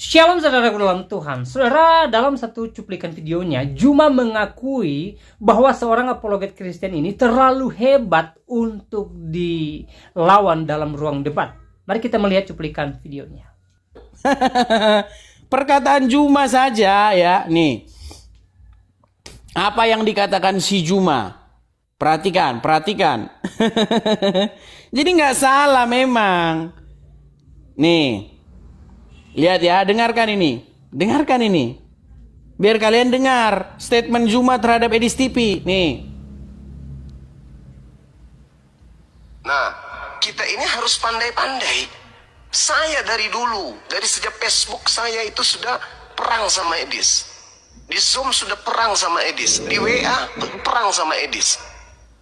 Shalom saudara dalam Tuhan. Saudara, dalam satu cuplikan videonya, Juma mengakui bahwa seorang apologet Kristen ini terlalu hebat untuk dilawan dalam ruang debat. Mari kita melihat cuplikan videonya. Perkataan Juma saja ya, nih. Apa yang dikatakan si Juma? Perhatikan. Jadi nggak salah memang. Nih. Lihat ya, dengarkan ini. Biar kalian dengar statement Juma terhadap Edis TV. Nih. Nah, kita ini harus pandai-pandai. Saya dari dulu, dari sejak Facebook saya itu sudah perang sama Edis. Di Zoom sudah perang sama Edis. Di WA perang sama Edis.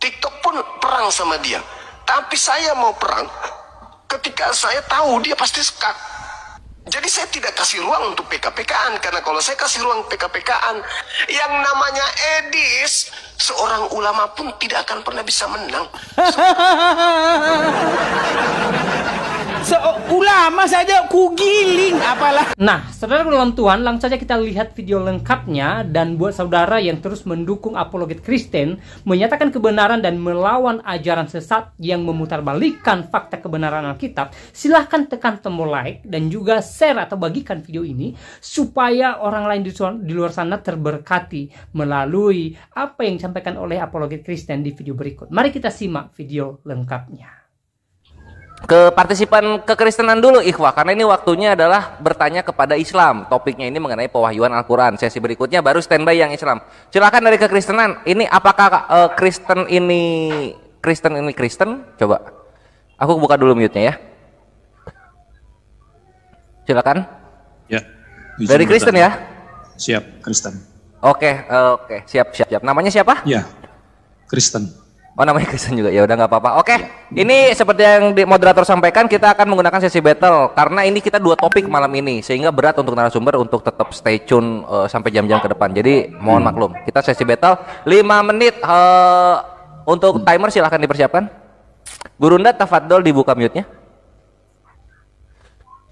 TikTok pun perang sama dia. Tapi saya mau perang ketika saya tahu dia pasti skak. Jadi saya tidak kasih ruang untuk PK-PKan. Karena kalau saya kasih ruang PK-PKan, yang namanya Edis, seorang ulama pun tidak akan pernah bisa menang. Ulama saja kugiling apalah. Nah, saudara dalam Tuhan, langsung saja kita lihat video lengkapnya. Dan buat saudara yang terus mendukung apologet Kristen, menyatakan kebenaran dan melawan ajaran sesat yang memutarbalikkan fakta kebenaran Alkitab, silahkan tekan tombol like dan juga share atau bagikan video ini supaya orang lain di luar sana terberkati melalui apa yang disampaikan oleh apologet Kristen di video berikut. Mari kita simak video lengkapnya. Ke partisipan kekristenan dulu ikhwah, karena ini waktunya adalah bertanya kepada Islam. Topiknya ini mengenai pewahyuan Al-Quran. Sesi berikutnya baru standby yang Islam. Silakan dari kekristenan. Ini apakah Kristen ini Kristen? Coba aku buka dulu mute-nya ya. Silakan. Ya. Dari Kristen ya? Siap, Kristen. Oke, siap. Namanya siapa? Ya, Kristen. Oh, namanya Kristen juga. Ya udah nggak apa-apa. Oke. Ini seperti yang moderator sampaikan, kita akan menggunakan sesi battle karena ini kita dua topik malam ini sehingga berat untuk narasumber untuk tetap stay tune sampai jam-jam ke depan. Jadi mohon maklum. Kita sesi battle 5 menit untuk timer, silahkan dipersiapkan. Gurunda tafadhol dibuka mute-nya.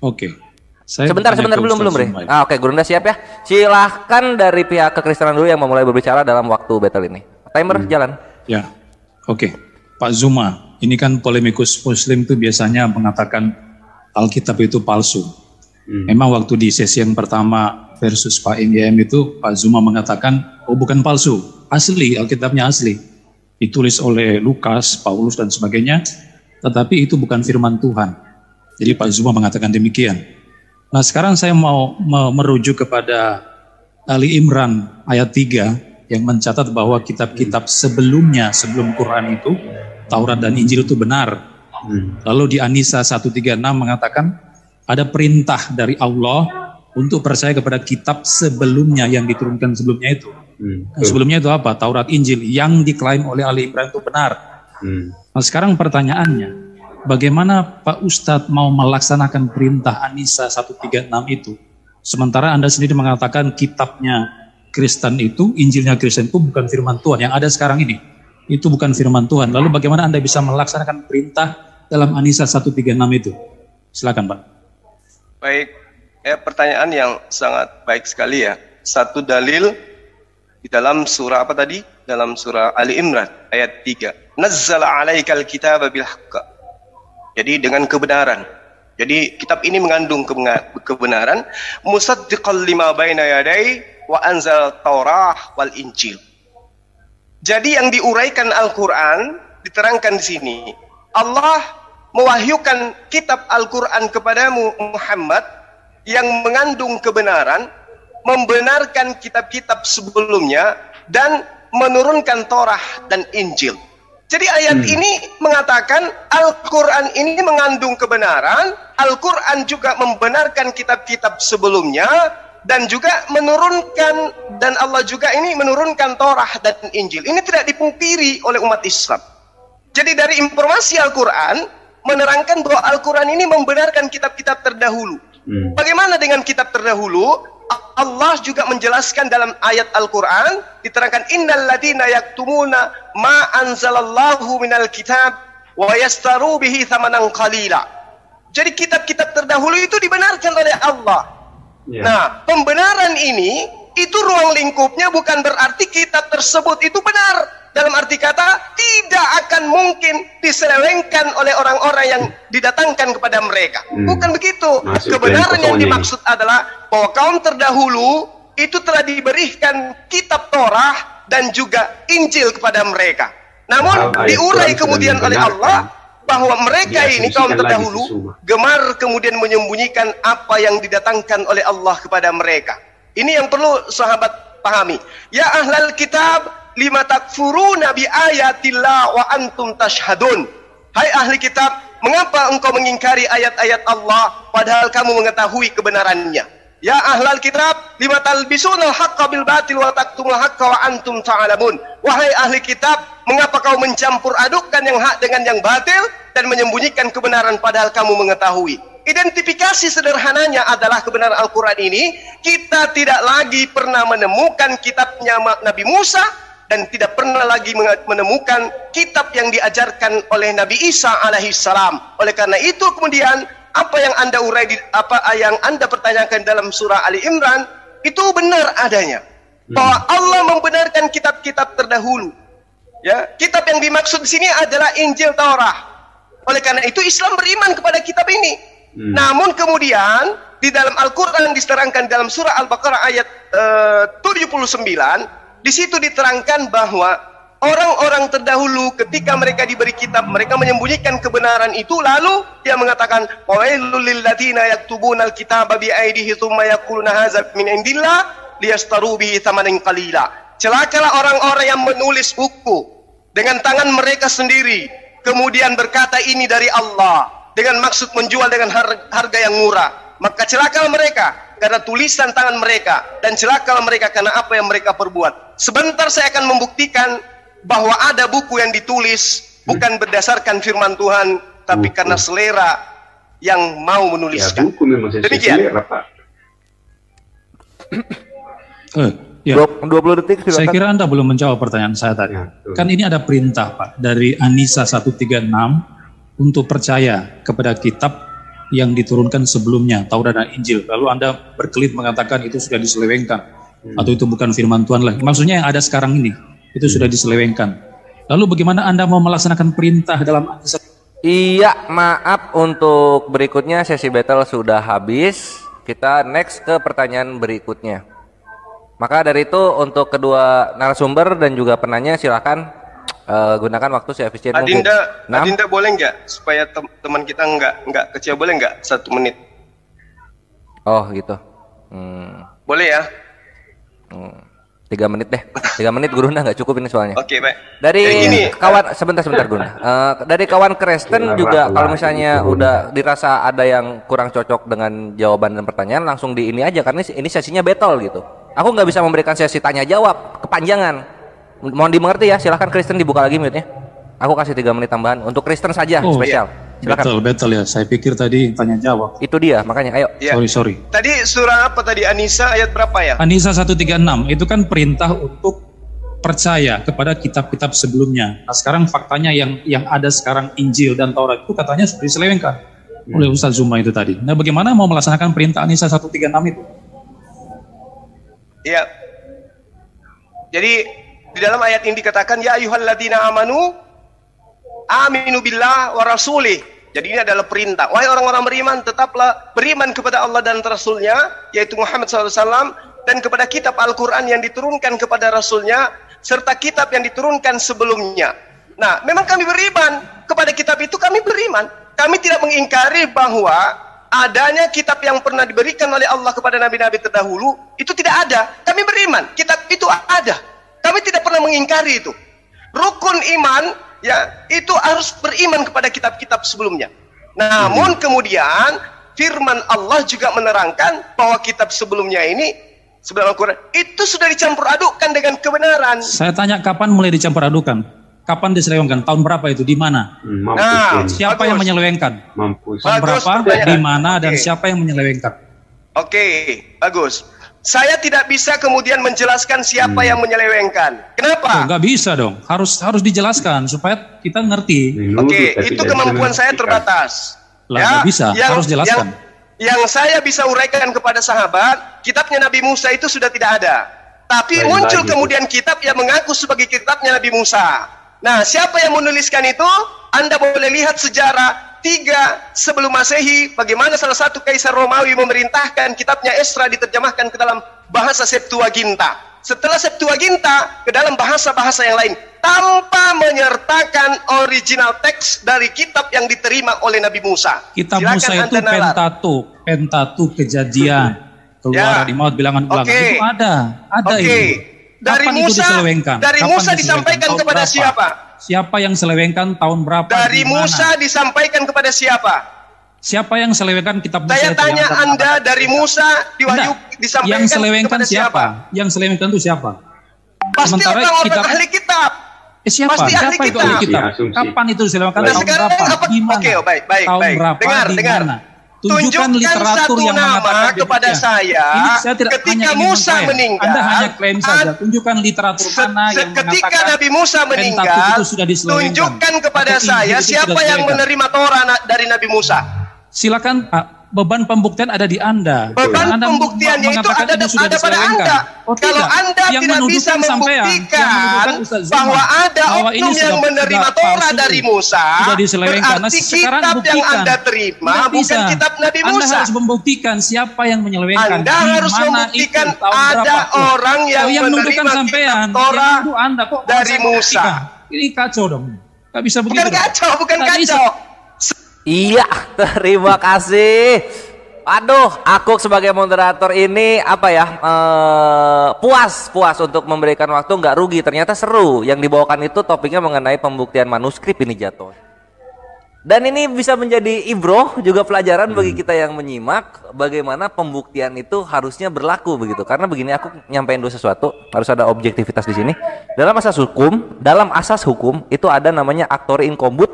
Oke. Sebentar belum Bre. Oke, Gurunda siap ya. Silahkan dari pihak kekristenan dulu yang memulai berbicara dalam waktu battle ini. Timer jalan. Ya. Oke, Pak Zuma, ini kan polemikus Muslim itu biasanya mengatakan Alkitab itu palsu. Memang waktu di sesi yang pertama versus Pak MYM itu Pak Zuma mengatakan, oh bukan palsu, asli, Alkitabnya asli. Ditulis oleh Lukas, Paulus dan sebagainya, tetapi itu bukan firman Tuhan. Jadi Pak Zuma mengatakan demikian. Nah sekarang saya mau merujuk kepada Ali Imran ayat 3, yang mencatat bahwa kitab-kitab sebelum Quran itu, Taurat dan Injil itu benar. Lalu di An-Nisa 136 mengatakan ada perintah dari Allah untuk percaya kepada kitab sebelumnya yang diturunkan sebelumnya itu. Sebelumnya itu apa? Taurat, Injil yang diklaim oleh Ali Imran itu benar. Nah sekarang pertanyaannya, bagaimana Pak Ustadz mau melaksanakan perintah An-Nisa 136 itu? Sementara Anda sendiri mengatakan kitabnya Kristen itu, Injilnya Kristen itu bukan firman Tuhan. Yang ada sekarang ini, itu bukan firman Tuhan. Lalu bagaimana Anda bisa melaksanakan perintah dalam An-Nisa 136 itu? Silakan Pak. Baik, pertanyaan yang sangat baik sekali ya. Satu dalil di dalam surah apa tadi? Dalam surah Ali Imran ayat 3. Nazzala 'alaikal kitaba bil haqq. Jadi dengan kebenaran. Jadi kitab ini mengandung kebenaran. Musaddiqal lima baina yadai wa anzal Taurah wal Injil. Jadi yang diuraikan Al-Quran diterangkan di sini. Allah mewahyukan kitab Al-Quran kepadamu Muhammad yang mengandung kebenaran, membenarkan kitab-kitab sebelumnya dan menurunkan Taurah dan Injil. Jadi ayat ini mengatakan Al-Quran ini mengandung kebenaran, Al-Quran juga membenarkan kitab-kitab sebelumnya, dan juga menurunkan, dan Allah juga ini menurunkan Taurah dan Injil. Ini tidak dipungkiri oleh umat Islam. Jadi dari informasi Al-Quran menerangkan bahwa Al-Quran ini membenarkan kitab-kitab terdahulu. Bagaimana dengan kitab terdahulu? Allah juga menjelaskan dalam ayat Al-Quran, diterangkan innal ladina yaktumuna ma anzalallahu minal kitab wa yastaru bihi thamanan qalila. Jadi kitab-kitab terdahulu itu dibenarkan oleh Allah. Nah, pembenaran ini, itu ruang lingkupnya bukan berarti kitab tersebut itu benar. Dalam arti kata, tidak akan mungkin diselewengkan oleh orang-orang yang didatangkan kepada mereka. Bukan begitu. Kebenaran yang dimaksud adalah bahwa kaum terdahulu itu telah diberikan kitab Torah dan juga Injil kepada mereka. Namun diurai kemudian oleh Allah bahwa mereka ini kaum terdahulu gemar kemudian menyembunyikan apa yang didatangkan oleh Allah kepada mereka. Ini yang perlu sahabat pahami. Ya ahlal kitab, lima takfuruna bi ayatillah wa antum tashhadun. Hai ahli kitab, mengapa engkau mengingkari ayat-ayat Allah padahal kamu mengetahui kebenarannya? Ya ahlal kitab, lima talbisunal haqqa bil batil wa taktumul haqqa wa antum ta'lamun. Wahai ahli kitab, mengapa kau mencampur adukkan yang hak dengan yang batil dan menyembunyikan kebenaran padahal kamu mengetahui? Identifikasi sederhananya adalah kebenaran Al-Quran ini, kita tidak lagi pernah menemukan kitabnya Nabi Musa dan tidak pernah lagi menemukan kitab yang diajarkan oleh Nabi Isa alaihissalam. Oleh karena itu kemudian apa yang Anda urai apa yang Anda pertanyakan dalam surah Ali Imran itu benar adanya. Bahwa Allah membenarkan kitab-kitab terdahulu. Ya, kitab yang dimaksud di sini adalah Injil Taurah. Oleh karena itu Islam beriman kepada kitab ini. Namun kemudian di dalam Al-Qur'an diterangkan dalam surah Al-Baqarah ayat 79, di situ diterangkan bahwa orang-orang terdahulu ketika mereka diberi kitab, mereka menyembunyikan kebenaran itu, lalu dia mengatakan wailul lil ladzina yaktubunal kitaba bi aydihim tsumma yaquluna hadza min indillah liyastaru bihi tsamanan qalila. Celakalah orang-orang yang menulis buku dengan tangan mereka sendiri, kemudian berkata ini dari Allah dengan maksud menjual dengan harga yang murah. Maka celakalah mereka karena tulisan tangan mereka, dan celakalah mereka karena apa yang mereka perbuat. Sebentar saya akan membuktikan bahwa ada buku yang ditulis bukan berdasarkan firman Tuhan, tapi karena selera yang mau menuliskan. Ya, buku memang demikian. Selera, Pak. 20 detik silakan. Saya kira Anda belum menjawab pertanyaan saya tadi. Ya, kan ini ada perintah Pak dari An-Nisa 136 untuk percaya kepada kitab yang diturunkan sebelumnya, Taurat dan Injil. Lalu Anda berkelit mengatakan itu sudah diselewengkan atau itu bukan firman Tuhan lagi. Maksudnya yang ada sekarang ini itu sudah diselewengkan. Lalu bagaimana Anda mau melaksanakan perintah dalam An-Nisa? Iya, maaf untuk berikutnya sesi battle sudah habis. Kita next ke pertanyaan berikutnya. Maka dari itu untuk kedua narasumber dan juga penanya silakan gunakan waktu seefisien mungkin. Adinda boleh nggak supaya teman kita nggak kecewa, boleh nggak 1 menit? Oh gitu. Boleh ya? 3 menit deh. 3 menit Gurunda nggak cukup ini soalnya. Oke, baik. Dari kawan sebentar Gurunda. Dari kawan Kristen juga kalau misalnya udah dirasa ada yang kurang cocok dengan jawaban dan pertanyaan, langsung di ini aja karena ini sesinya battle gitu. Aku nggak bisa memberikan sesi tanya jawab kepanjangan. Mohon dimengerti ya. Silahkan Kristen dibuka lagi mute-nya. Aku kasih 3 menit tambahan untuk Kristen saja spesial. Silakan. Battle ya. Saya pikir tadi tanya jawab. Itu dia makanya. Ayo. Ya. Sorry. Tadi surah apa tadi? An-Nisa ayat berapa ya? An-Nisa 136 itu kan perintah untuk percaya kepada kitab-kitab sebelumnya. Nah sekarang faktanya yang ada sekarang Injil dan Taurat itu katanya sudah diselewengkan oleh Ustaz Zuma itu tadi. Nah bagaimana mau melaksanakan perintah An-Nisa 136 itu? Iya. Jadi di dalam ayat ini dikatakan ya ayyuhalladzina amanu aminu billah wa rasulih. Jadi ini adalah perintah. Wahai orang-orang beriman, tetaplah beriman kepada Allah dan Rasulnya, yaitu Muhammad SAW, dan kepada kitab Al-Quran yang diturunkan kepada Rasulnya, serta kitab yang diturunkan sebelumnya. Nah, memang kami beriman kepada kitab itu, kami beriman. Kami tidak mengingkari bahwa adanya kitab yang pernah diberikan oleh Allah kepada nabi-nabi terdahulu, itu tidak ada. Kami beriman, kitab itu ada. Kami tidak pernah mengingkari itu. Rukun iman, ya, itu harus beriman kepada kitab-kitab sebelumnya. Namun kemudian firman Allah juga menerangkan bahwa kitab sebelumnya ini, sebelum Al-Quran, itu sudah dicampur adukkan dengan kebenaran. Saya tanya kapan mulai dicampur adukkan? Kapan diselewengkan? Tahun berapa itu? Di mana? Nah, siapa yang menyelewengkan? Tahun berapa? Di mana? Dan siapa yang menyelewengkan? Oke, bagus. Saya tidak bisa kemudian menjelaskan siapa yang menyelewengkan. Kenapa? Nggak bisa dong. Harus dijelaskan supaya kita ngerti. Oke, itu kemampuan saya terbatas. Lah, nggak bisa. Harus jelaskan. Yang saya bisa uraikan kepada sahabat, kitabnya Nabi Musa itu sudah tidak ada. Tapi muncul kemudian kitab yang mengaku sebagai kitabnya Nabi Musa. Nah, siapa yang menuliskan itu? Anda boleh lihat sejarah 3 sebelum Masehi, bagaimana salah satu kaisar Romawi memerintahkan kitabnya Esra diterjemahkan ke dalam bahasa Septuaginta. Setelah Septuaginta, ke dalam bahasa-bahasa yang lain, tanpa menyertakan original teks dari kitab yang diterima oleh Nabi Musa. Kitab Silakan Musa itu Anda nalar. Pentateuch, Kejadian, Keluaran, Imamat, Bilangan-Bilangan. Itu ada itu. Dari Kapan Musa, itu diselewengkan? dari Kapan Musa diselewengkan? disampaikan Tahun kepada berapa? siapa? Siapa yang selewengkan tahun berapa? Dari di mana? Musa disampaikan kepada siapa? Siapa yang selewengkan kitab Musa Saya itu? tanya Yang Anda, dari Musa diwahyu Enggak. disampaikan Yang selewengkan kepada siapa? Yang selewengkan itu siapa? Pasti Sementara orang-orang kitab- ahli kitab. Siapa? Pasti ahli Siapa itu ahli kitab. kitab? Ya, asumsi. Kapan itu diselewengkan? Nah, Tahun sekarang berapa? apa? Di mana? Oke, baik, Tahun baik. berapa? Dengar, Di dengar. mana? Tunjukkan literatur satu yang nama mengatakan kepada demikian. saya Ini saya tidak ketika hanya ingin Musa mengklaim. meninggal. Anda hanya klaim saja. Tunjukkan literatur mana yang Ketika mengatakan Nabi Musa Pentateuch meninggal, itu sudah diselewengkan. tunjukkan kepada Atau saya Injil itu siapa sudah yang diselewengkan. menerima Torah dari Nabi Musa. Silakan Pak, beban pembuktian ada di Anda. Beban Anda pembuktiannya itu mengatakan ada, ini sudah ada pada diselewengkan. Anda. Oh, Kalau tidak. Anda Yang tidak bisa menuduhkan sampean, yang membuktikan menuduhkan Ustaz Zuma, bahwa ada bahwa ini oknum yang sudah- menerima sudah Torah palsu, dari Musa, sudah diselewengkan. Nah, berarti sekarang kitab yang buktikan. Anda terima Tidak bukan bisa. kitab Nabi Anda Musa. harus membuktikan siapa yang menyelewengkan. Anda Di harus mana membuktikan itu, tahun ada berapa. orang yang yang menuduhkan menerima sampean, kitab Torah yang menuduh Anda kok dari saya Musa. membuktikan. Ini kacau dong. Gak bisa begitu. Bukan dong. kacau, bukan Nggak bisa. kacau. Iya, terima kasih. Aduh, aku sebagai moderator ini apa ya, puas untuk memberikan waktu, nggak rugi. Ternyata seru. Yang dibawakan itu topiknya mengenai pembuktian manuskrip ini jatuh. Dan ini bisa menjadi ibroh juga pelajaran bagi kita yang menyimak bagaimana pembuktian itu harusnya berlaku begitu. Karena begini, aku nyampein dulu sesuatu, harus ada objektivitas di sini. Dalam asas hukum itu ada namanya actori incumbit,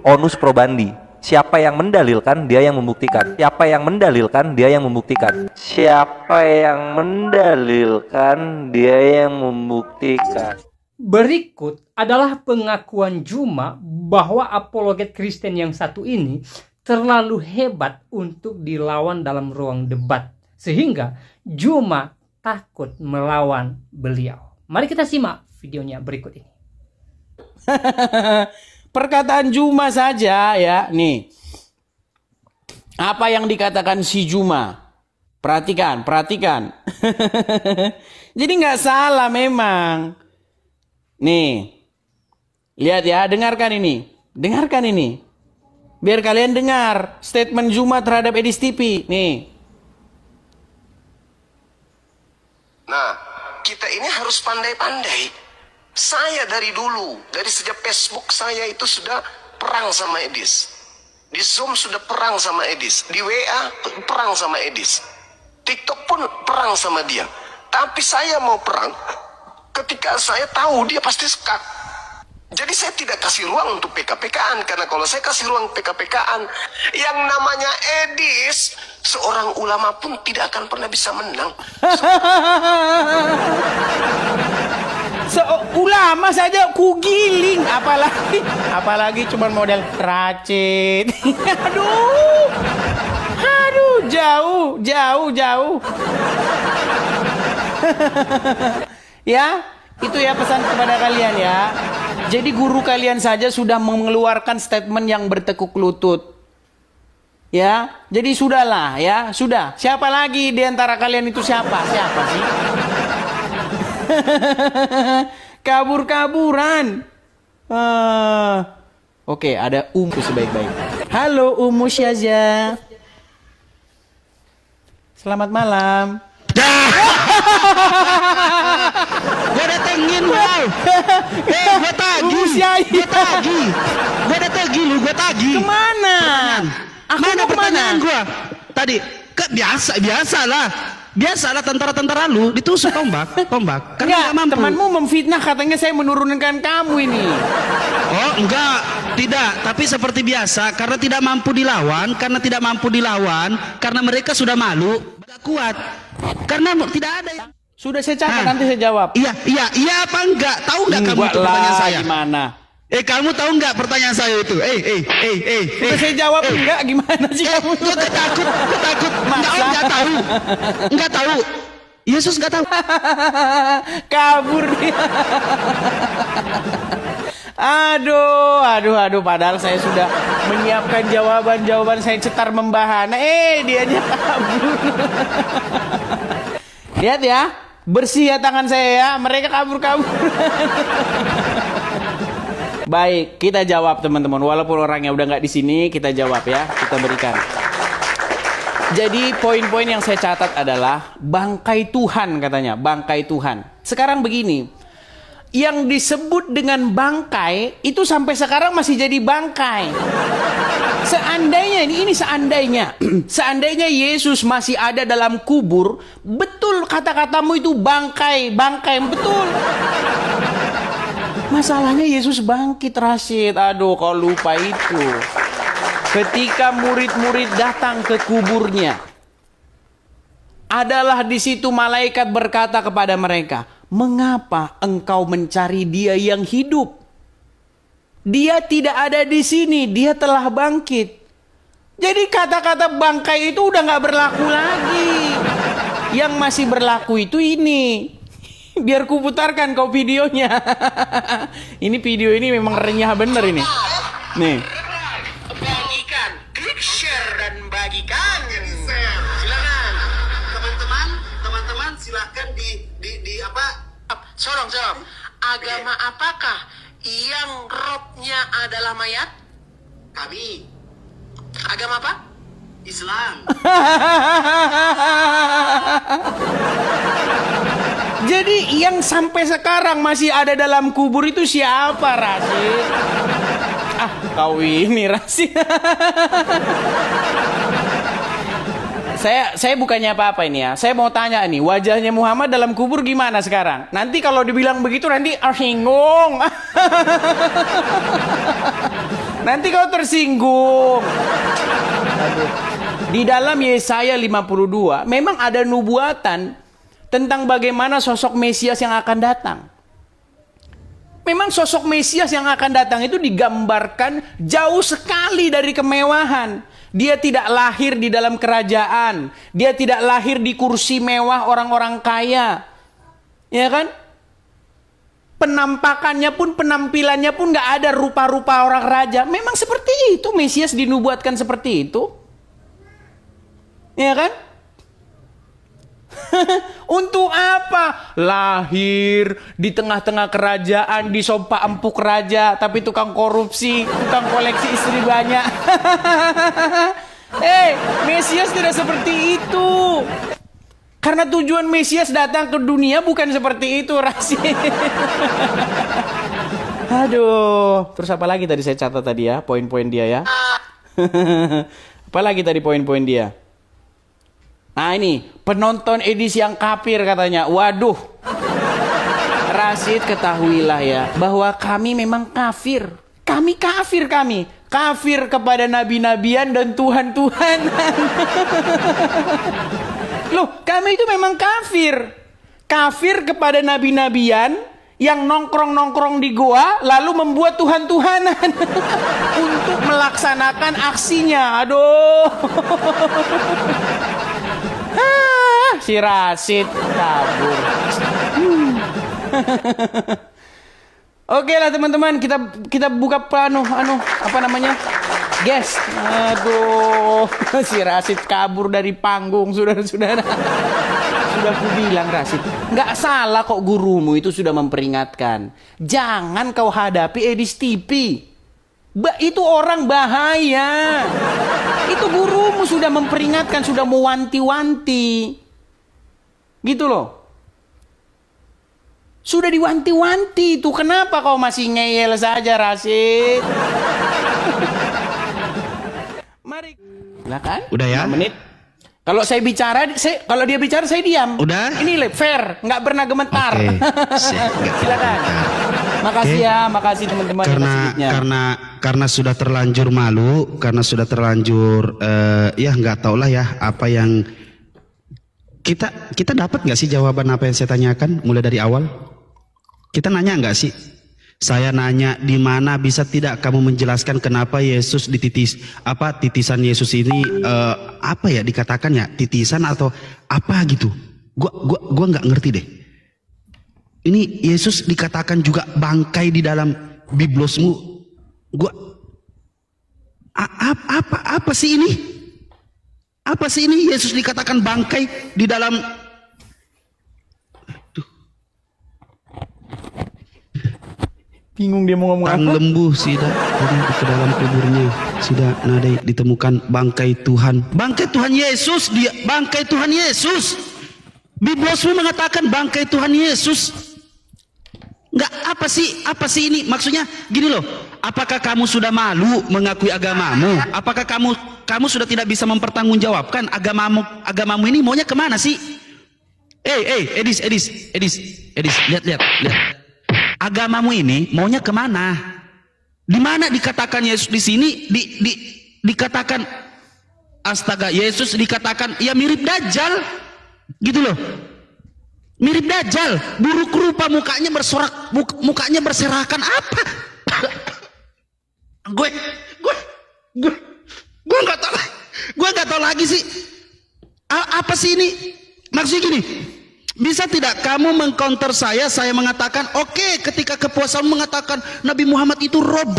onus probandi. Siapa yang mendalilkan, dia yang membuktikan. Siapa yang mendalilkan, dia yang membuktikan. Siapa yang mendalilkan, dia yang membuktikan. Berikut adalah pengakuan Juma bahwa apologet Kristen yang satu ini terlalu hebat untuk dilawan dalam ruang debat, sehingga Juma takut melawan beliau. Mari kita simak videonya berikut ini. Perkataan Juma saja ya, nih. Apa yang dikatakan si Juma? Perhatikan. Jadi nggak salah memang. Nih, lihat ya, dengarkan ini. Biar kalian dengar statement Juma terhadap Edis TV. Nih. Nah, kita ini harus pandai-pandai. Saya dari dulu, dari sejak Facebook saya itu sudah perang sama Edis. Di Zoom sudah perang sama Edis. Di WA perang sama Edis. TikTok pun perang sama dia. Tapi saya mau perang ketika saya tahu dia pasti skak. Jadi saya tidak kasih ruang untuk PK-PKan. Karena kalau saya kasih ruang PK-PKan, yang namanya Edis, seorang ulama pun tidak akan pernah bisa menang. Ulama saja kugiling, apalagi cuma model racit. Aduh, jauh. Ya, itu ya pesan kepada kalian ya. Jadi guru kalian saja sudah mengeluarkan statement yang bertekuk lutut. Ya, jadi sudahlah ya, sudah. Siapa lagi di antara kalian itu siapa sih? Kabur-kaburan. Oke, ada sebaik-baik. Halo Syaza. Selamat malam. Gue datengin wow. Gue tagih lu, gue tagih. Kemana? Mana pertanyaan gue? Tadi biasalah tentara-tentara lu ditusuk tombak. Karena Enggak, nggak mampu. temanmu memfitnah katanya saya menurunkan kamu ini. Oh enggak, tidak. Tapi seperti biasa, karena tidak mampu dilawan, karena mereka sudah malu, tidak kuat. Karena tidak ada yang... Sudah saya catat, nanti saya jawab. Iya apa enggak? Tahu enggak kamu itu pertanyaan saya? Gimana? Kamu tahu nggak pertanyaan saya itu? Udah saya jawab enggak, gimana sih kamu? Takut. Nggak tahu. Nggak tahu. Yesus nggak tahu. Kabur dia. Aduh, padahal saya sudah menyiapkan jawaban saya cetar membahana. Dianya kabur. Lihat ya, bersih ya tangan saya ya. Mereka kabur. Baik, kita jawab teman-teman. Walaupun orangnya udah nggak di sini, kita jawab ya. Kita berikan. Jadi poin-poin yang saya catat adalah bangkai Tuhan katanya, bangkai Tuhan. Sekarang begini, yang disebut dengan bangkai itu sampai sekarang masih jadi bangkai. Seandainya ini seandainya, seandainya Yesus masih ada dalam kubur, betul kata-katamu itu bangkai, betul. Masalahnya Yesus bangkit, Rashid. Aduh, kau lupa itu. Ketika murid-murid datang ke kuburnya, adalah di situ malaikat berkata kepada mereka, "Mengapa engkau mencari Dia yang hidup? Dia tidak ada di sini, Dia telah bangkit." Jadi kata-kata bangkai itu udah nggak berlaku lagi. Yang masih berlaku itu ini. Biar ku putarkan kau videonya. Ini video ini memang renyah bener ini. Nih. Bagikan, klik share dan bagikan. Silakan, teman-teman silakan di apa? Sorong. Agama apakah yang robnya adalah mayat? Kami. Agama apa? Islam. Jadi yang sampai sekarang masih ada dalam kubur itu siapa, Rashid? Kau ini, Rashid. Saya bukannya apa-apa ini ya. Saya mau tanya nih, wajahnya Muhammad dalam kubur gimana sekarang? Nanti kalau dibilang begitu nanti tersinggung. Nanti kau tersinggung. Aduh. Di dalam Yesaya 52 memang ada nubuatan tentang bagaimana sosok Mesias yang akan datang. Memang sosok Mesias yang akan datang itu digambarkan jauh sekali dari kemewahan. Dia tidak lahir di dalam kerajaan. Dia tidak lahir di kursi mewah orang-orang kaya. Ya kan? Penampakannya pun, penampilannya pun gak ada rupa-rupa orang raja. Memang seperti itu, Mesias dinubuatkan seperti itu. Ya kan? Untuk apa? Lahir di tengah-tengah kerajaan, di sompa empuk raja, tapi tukang korupsi, tukang koleksi istri banyak. Mesias tidak seperti itu. Karena tujuan Mesias datang ke dunia bukan seperti itu, Rashid. Aduh, terus apa lagi tadi saya catat tadi ya, poin-poin dia ya. Apa lagi tadi poin-poin dia? Nah ini, penonton edisi yang kafir katanya. Waduh, Rashid ketahuilah ya, bahwa kami memang kafir. Kami kafir, kafir kepada nabi-nabian dan Tuhan-Tuhanan. Loh, kami itu memang kafir. Kafir kepada nabi-nabian yang nongkrong-nongkrong di goa lalu membuat Tuhan-Tuhanan untuk melaksanakan aksinya. Aduh. Si Rashid kabur. Oke lah teman-teman, kita buka apa namanya? Guys. Aduh, si Rashid kabur dari panggung, saudara-saudara. Sudah ku bilang Rashid, nggak salah kok gurumu itu sudah memperingatkan. Jangan kau hadapi Edis TV. Itu orang bahaya. Itu gurumu sudah memperingatkan, sudah mewanti-wanti. Gitu loh. Sudah diwanti-wanti itu. Kenapa kau masih ngeyel saja, Rashid? Mari. Silakan. Udah ya? 5 menit. Kalau saya bicara, kalau dia bicara saya diam. Udah? Ini fair, nggak pernah gemetar. Silakan. Makasih ya, makasih teman-teman. Karena sudah terlanjur malu, karena sudah terlanjur ya nggak tau lah ya apa yang kita dapat nggak sih jawaban apa yang saya tanyakan mulai dari awal? Kita nanya nggak sih? Saya nanya, di mana, bisa tidak kamu menjelaskan kenapa Yesus titisan Yesus ini apa ya dikatakan ya, titisan atau apa gitu? Gua nggak ngerti deh. Ini Yesus dikatakan juga bangkai di dalam biblosmu. Apa sih ini? Apa sih ini? Yesus dikatakan bangkai di dalam. Bingung dia mau ngomong Tang apa. lembu sida ke dalam kuburnya, sida nadai ditemukan bangkai Tuhan. Bangkai Tuhan Yesus, dia bangkai Tuhan Yesus. Biblosmu mengatakan bangkai Tuhan Yesus. Enggak, apa sih ini? Maksudnya gini loh. Apakah kamu sudah malu mengakui agamamu? Apakah kamu sudah tidak bisa mempertanggungjawabkan agamamu ini maunya kemana sih? Edis, lihat. Agamamu ini maunya kemana? Di mana dikatakan Yesus di sini? Dikatakan astaga, Yesus dikatakan ya mirip Dajjal, gitu loh. Mirip Dajjal, buruk rupa, mukanya berserakan apa? gue nggak tahu lagi sih. Apa sih ini? Maksudnya gini. Bisa tidak kamu mengcounter saya mengatakan oke, ketika kepuasan mengatakan Nabi Muhammad itu Rob,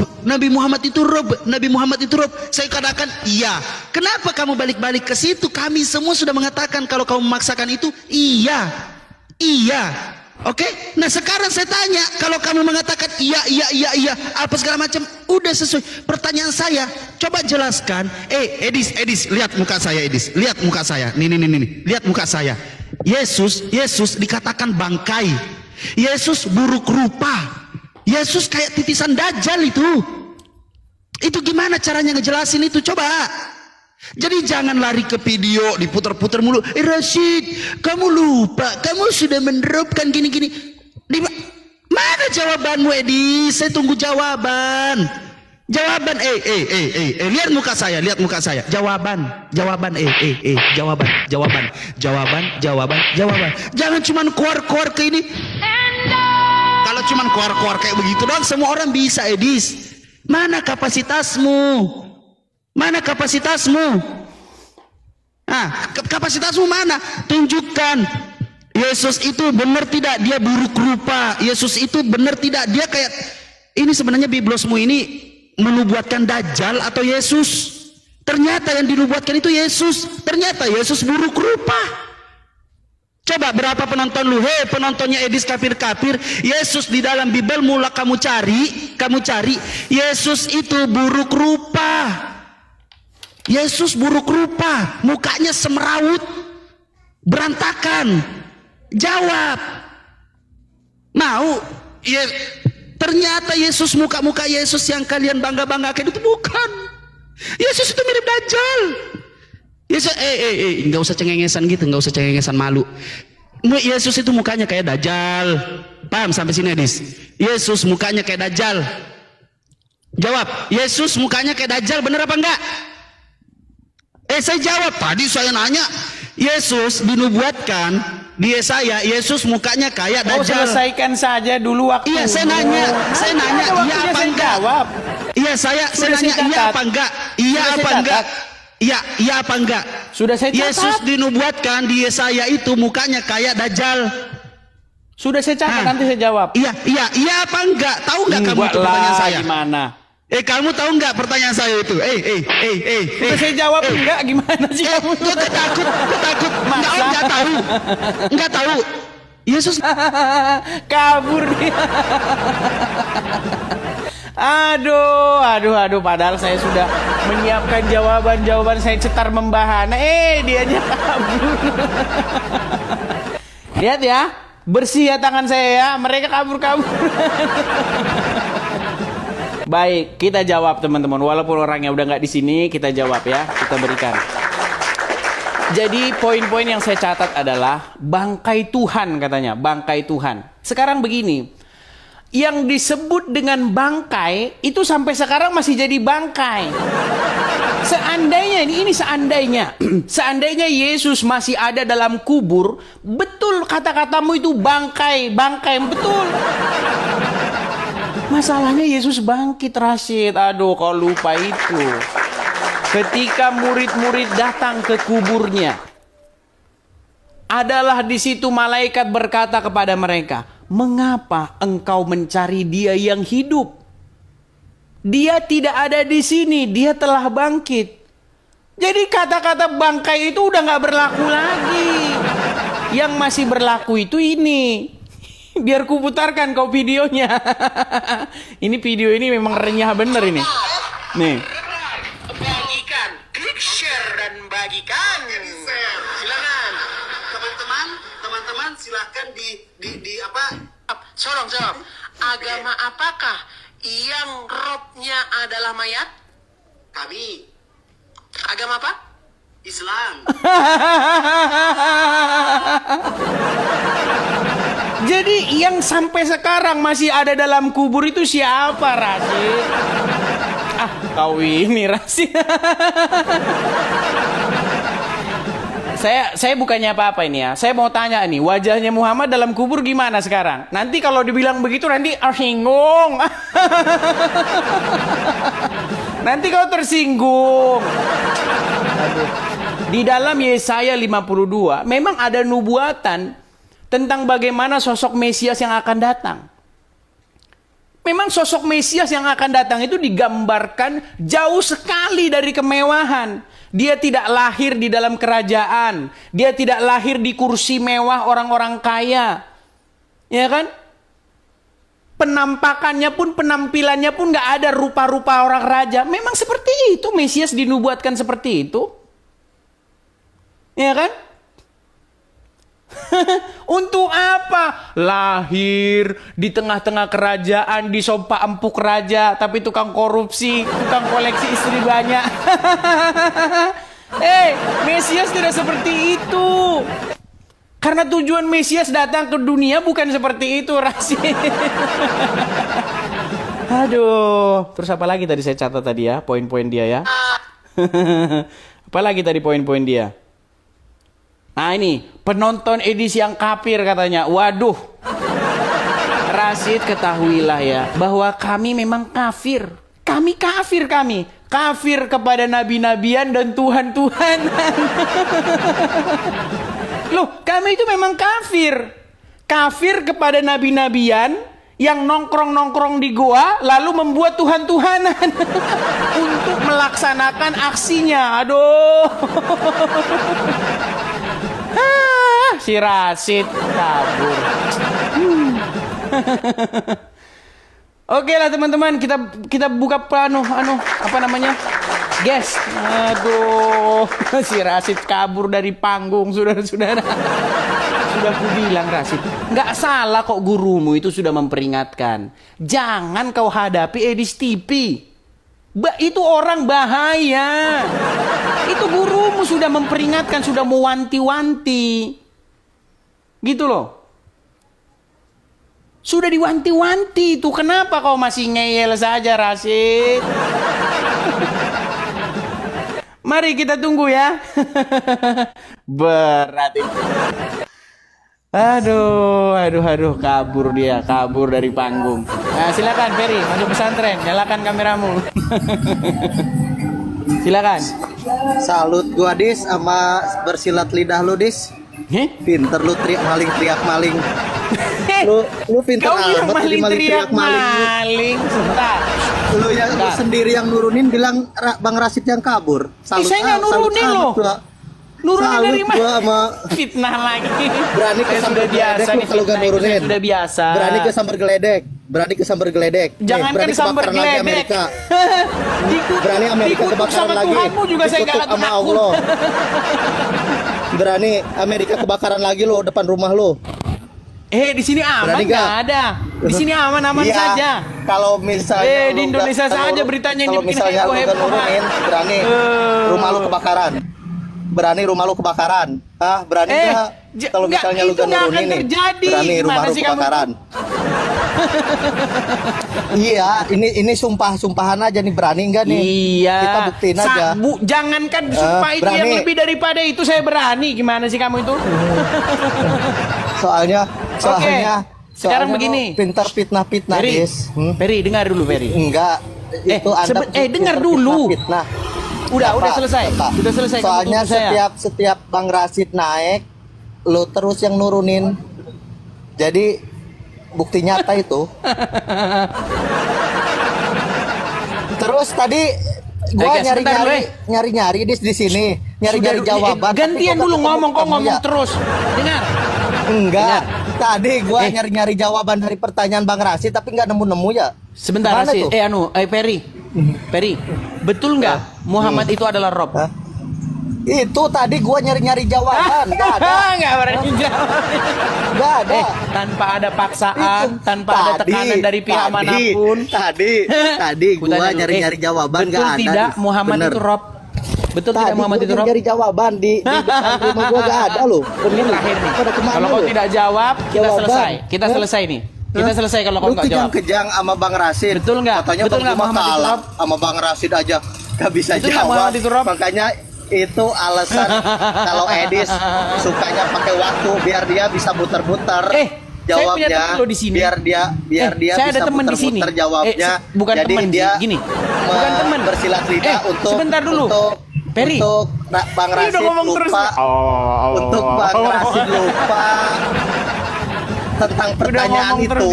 saya katakan iya. Kenapa kamu balik-balik ke situ? Kami semua sudah mengatakan kalau kamu memaksakan itu iya. Oke? Nah sekarang saya tanya, kalau kamu mengatakan iya apa segala macam, udah sesuai pertanyaan saya, coba jelaskan. Edis, lihat muka saya, Edis. Lihat muka saya. Nih. Lihat muka saya. Yesus dikatakan bangkai. Yesus buruk rupa. Yesus kayak titisan Dajjal itu. Itu gimana caranya ngejelasin itu? Coba. Jadi jangan lari ke video diputar-putar mulu. Rashid, kamu lupa, kamu sudah menerapkan gini-gini. Mana jawabanmu, Edi? Saya tunggu jawaban. Lihat muka saya. Jawaban. Jangan cuman keluar ke ini. Kalau cuman keluar kayak begitu doang, semua orang bisa, Edis. Mana kapasitasmu? Kapasitasmu mana? Tunjukkan. Yesus itu benar tidak dia buruk rupa? Yesus itu benar tidak dia kayak ini? Sebenarnya biblosmu ini menubuatkan Dajjal atau Yesus? Ternyata yang dinubuatkan itu Yesus. Ternyata Yesus buruk rupa. Coba berapa penonton lu? Penontonnya Edis kafir-kafir. Yesus di dalam Bible mula kamu cari. Yesus itu buruk rupa. Yesus buruk rupa. Mukanya semerawut, berantakan. Jawab. Mau? Ternyata Yesus, muka Yesus yang kalian bangga-banggakan itu bukan. Yesus itu mirip Dajjal. Yesus, nggak usah cengengesan gitu, nggak usah cengengesan, malu. Yesus itu mukanya kayak Dajjal. Paham sampai sini, Edis? Yesus mukanya kayak Dajjal. Jawab, Yesus mukanya kayak Dajjal, bener apa enggak? Saya jawab, tadi saya nanya, Yesus dinubuatkan di Yesaya, Yesus mukanya kayak Dajjal. Selesaikan saja dulu waktu. Iya, saya nanya, iya apa enggak? Iya, saya nanya, iya apa enggak? Iya apa enggak? Sudah saya catat. Yesus dinubuatkan di Yesaya itu mukanya kayak Dajjal. Sudah saya catat, nanti saya jawab. Iya apa enggak? Tahu enggak kamu itu pertanyaan saya? Gimana? Kamu tahu enggak pertanyaan saya itu? Sudah saya jawab enggak? Gimana sih kamu? Ketakut. Enggak tahu. Yesus kabur dia. Aduh, padahal saya sudah menyiapkan jawaban saya cetar membahana. Dianya kabur. Lihat ya, bersih ya tangan saya ya. Mereka kabur. Baik, kita jawab teman-teman. Walaupun orangnya udah nggak di sini, kita jawab ya. Kita berikan. Jadi poin-poin yang saya catat adalah bangkai Tuhan katanya, bangkai Tuhan. Sekarang begini, yang disebut dengan bangkai itu sampai sekarang masih jadi bangkai. Seandainya ini seandainya Yesus masih ada dalam kubur, betul kata-katamu itu bangkai, betul. Masalahnya Yesus bangkit, Rashid. Aduh, kau lupa itu. Ketika murid-murid datang ke kuburnya, adalah di situ malaikat berkata kepada mereka, "Mengapa engkau mencari Dia yang hidup? Dia tidak ada di sini, Dia telah bangkit." Jadi kata-kata bangkai itu udah nggak berlaku lagi. Yang masih berlaku itu ini. Biar ku putarkan kau videonya. Ini video ini memang renyah bener ini. Nih. Bagikan, klik share dan bagikan. Silakan, teman-teman silakan di apa? Sorong. Agama apakah yang robnya adalah mayat? Kami. Agama apa? Islam. Jadi yang sampai sekarang masih ada dalam kubur itu siapa, Rashid? Kau ini, Rashid. Saya bukannya apa-apa ini ya. Saya mau tanya nih, wajahnya Muhammad dalam kubur gimana sekarang? Nanti kalau dibilang begitu nanti tersinggung. Nanti kau tersinggung. Aduh. Di dalam Yesaya 52 memang ada nubuatan tentang bagaimana sosok Mesias yang akan datang. Memang sosok Mesias yang akan datang itu digambarkan jauh sekali dari kemewahan. Dia tidak lahir di dalam kerajaan. Dia tidak lahir di kursi mewah orang-orang kaya. Ya kan? Penampakannya pun, penampilannya pun gak ada rupa-rupa orang raja. Memang seperti itu, Mesias dinubuatkan seperti itu. Ya kan? Untuk apa? Lahir di tengah-tengah kerajaan, di sompa empuk raja, tapi tukang korupsi, tukang koleksi istri banyak. Mesias tidak seperti itu. Karena tujuan Mesias datang ke dunia bukan seperti itu, Rashid. Aduh, terus apa lagi tadi saya catat tadi ya, poin-poin dia ya. Apa lagi tadi poin-poin dia? Nah ini, penonton edisi yang kafir katanya. Waduh, Rashid ketahuilah ya, bahwa kami memang kafir. Kami kafir kami. Kafir kepada nabi-nabian dan Tuhan-Tuhanan. Loh, kami itu memang kafir. Kafir kepada nabi-nabian yang nongkrong-nongkrong di goa lalu membuat Tuhan-Tuhanan untuk melaksanakan aksinya. Aduh. Si Rashid kabur. Oke lah teman-teman, kita buka apa namanya? Guys. Aduh, si Rashid kabur dari panggung, saudara-saudara. Sudah kubilang Rashid, nggak salah kok gurumu itu sudah memperingatkan. Jangan kau hadapi Edis TV. Itu orang bahaya. Itu gurumu sudah memperingatkan, sudah mewanti-wanti. Gitu loh. Sudah diwanti-wanti itu. Kenapa kau masih ngeyel saja, Rashid? Mari kita tunggu ya. Berat itu. Aduh, kabur dia, kabur dari panggung. Nah, silakan Ferry, masuk pesantren, nyalakan kameramu. Silakan. Salut gua Dis sama bersilat lidah lu Dis. Pinter lu teriak maling. Lu pinter amat jadi teriak maling. Sebentar. Lu sendiri yang nurunin bilang Bang Rashid yang kabur. Salut. Saya nggak nurunin lo. Nurunin dari mana? Fitnah lagi. Berani ke sambar geledek lu kalau gak nurunin. Sudah biasa. Berani ke sambar geledek. Jangan ke sambar geledek. Berani Amerika kebakaran lagi. Juga saya gak sama Allah. Berani Amerika kebakaran lagi lo depan rumah lo. Di sini aman nggak ada. Di sini aman-aman saja. Kalau misalnya di Indonesia saja beritanya kalau misalnya lu gak nurunin, berani rumah lu kebakaran. Berani rumah lu kebakaran. Berani nggak? Kalau misalnya lu gak nurunin nih, berani rumah lu kebakaran. Iya, ini sumpahan aja nih, berani nggak nih? Iya. Kita buktiin aja. Jangankan sumpah itu yang lebih daripada itu saya berani. Gimana sih kamu itu? Soalnya Sekarang Soalnya begini. lu pintar fitnah-fitnah, Ferry, Dis. Ferry dengar dulu Ferry. Enggak. Itu Anda dengar pintar dulu. Fitnah. Udah selesai. Bapak. Udah selesai. Soalnya kamu tunggu saya. setiap Bang Rasid naik, lu terus yang nurunin. Jadi bukti nyata itu. Terus tadi gua Oke, sebentar, nyari-nyari di sini, nyari-nyari jawaban. Gantian dulu ngomong, kok ngomong terus. Dengar. Enggak. Tadi gua nyari-nyari jawaban dari pertanyaan Bang Rasid tapi nggak nemu-nemu ya. Sebentar Rasid. Ferry. Betul nggak Muhammad itu adalah Rob? Itu tadi gua nyari-nyari jawaban, enggak ada. Enggak berani jawab. Enggak ada. Tanpa ada paksaan, tanpa ada tekanan dari pihak manapun. Tadi gua nyari-nyari jawaban enggak ada. Betul tidak Muhammad itu Rob? Betul tidak Muhammad itu Rob? Nyari jawaban di depan rumah gua enggak ada loh. Ini terakhir nih. Kalau kau tidak jawab, kita selesai. Kita selesai nih. Kita selesai kalau kau nggak jawab. Kejang sama Bang Rasid. Betul nggak? Katanya betul nggak Muhammad itu Rob? Sama Bang Rasid aja nggak bisa betul jawab. Muhammad itu Rob? Makanya itu alasan kalau Edis sukanya pakai waktu biar dia bisa muter-muter jawabnya. Di sini. Biar dia saya bisa muter-muter jawabnya. Bukan jadi teman dia gini. Bukan teman bersilat lidah untuk sebentar dulu. Ferry. Untuk Bang Rasid lupa. Untuk Bang Rasid lupa tentang pertanyaan itu.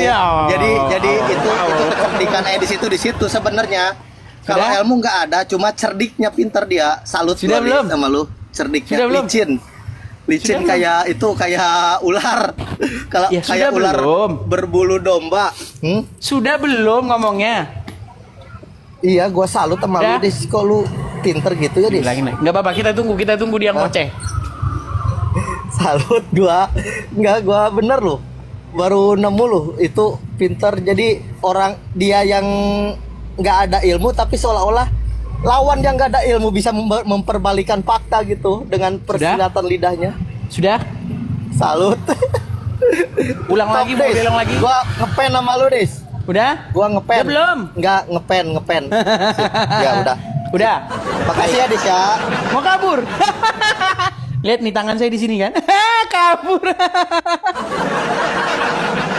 Jadi itu kecerdikan Edis itu di situ sebenarnya. Kalau ilmu nggak ada, cuma cerdiknya pinter dia. Salut sudah belum sama lu. Cerdiknya licin kayak itu kayak ular. Kalau ya, kayak ular berbulu domba. Sudah belum ngomongnya? Iya, gua salut sama lu, Dis. Kok lu pinter gitu ya, Dis? Nggak apa-apa, kita tunggu dia ngoceh. Salut gua bener loh. Baru nemu loh itu pinter. Jadi orang dia yang nggak ada ilmu tapi seolah-olah lawan yang nggak ada ilmu bisa memperbalikan fakta gitu dengan persilatan lidahnya. Sudah? Salut. Ulang lagi, mau bilang lagi. Gua ngepen sama lu, Dis. Udah? Gua ngepen. Udah belum? Nggak, ngepen. Ya udah. Udah. Makasih ya, Dis ya. Mau kabur? Lihat nih tangan saya di sini kan? Kabur.